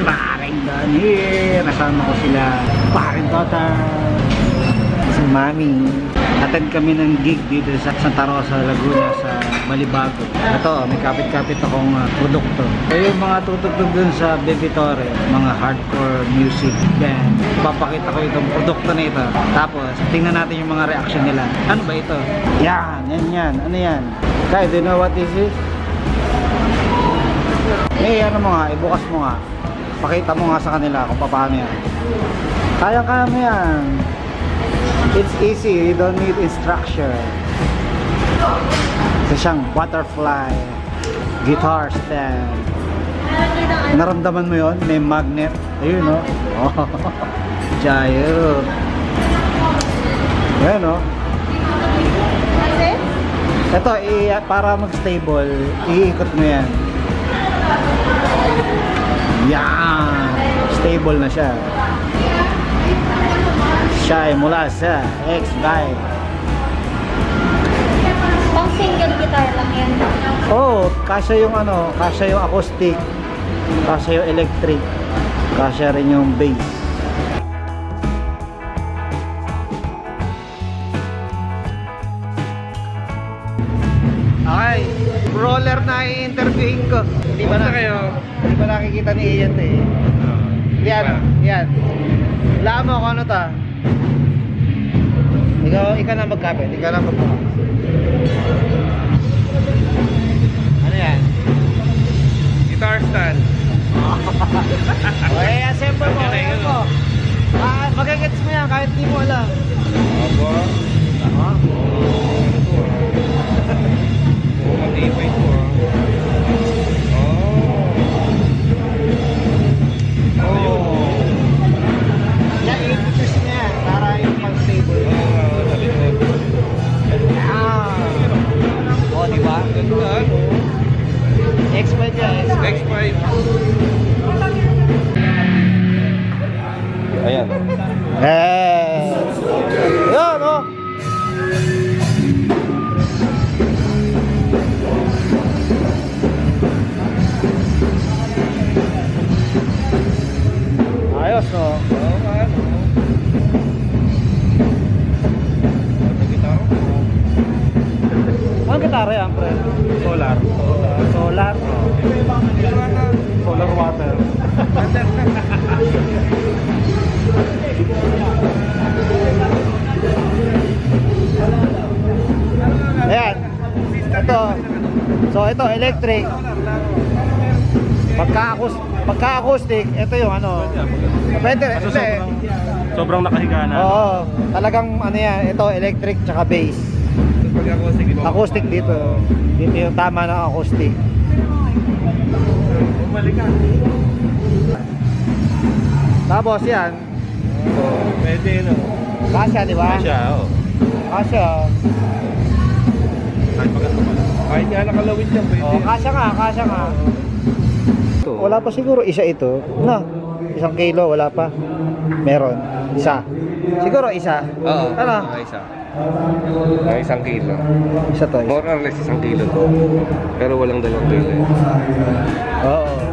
Paring Don here. Nasama ko sila. Paring Tota. Si Mami. Attend kami ng gig dito sa Santa Rosa, Laguna sa Malibago. Ito, may kapit-kapit akong produkto. So yung mga tutugtog dun sa Baby Torre, mga hardcore music band. Papakita ko itong produkto na ito. Tapos, tingnan natin yung mga reaction nila. Ano ba ito? Yan. Ano yan? Guys, do you know what this is? Ano mo nga, ibukas mo nga. Pakita mo nga sa kanila kung paano yan. Kaya-kaya mo yan. It's easy, you don't need instruction. Isa siyang butterfly guitar stand. Naramdaman mo yon? May magnet. Ayun, no? Oh. Giant. Ayan, no? Ito, para mag-stable, iikot mo yan. Yan. Stable na siya. Siya ay mula sa X-Bike. Pang single guitar lang yan. Oh, kasya yung kasya yung acoustic, kasya yung electric, kasya rin yung bass. Okay, roller na i-interviewin ko. Hindi ba nakikita ni Ian eh? Yan. Alam mo kung ano ta? Ikaw na magkapit. Ano yan? Guitar stand. Okay, assemble mo. Magagets mo yan kahit di mo alam. Opo. Matibay po. Yan, i-push niya yan para yung pang-stable. Oh, diba? X5 yan. X5. Ayan. Yan, oh. Ayos, no? Ang gitara yan, pre? Solar. Solar? Solar water. Ayan. Ito electric. Pagka-acoustic, ito yung pwede, Sobrang nakahiga na. Oo, talagang yan, ito electric tsaka bass. Acoustic dito. Dito yung tama ng acoustic. Tapos yan. Pwede, no? Kasya, di ba? Kasya, oo. Kasya. Kahit nga nakalawit yan, pwede. Oh, kasya nga. Wala pa siguro isa ito. No, 1 kilo, wala pa. Meron. Isa. Siguro isa. Oo. Ano? Isa. 1 kilo. Isa to. More or less 1 kilo to. Pero walang 2 kilo. Oo.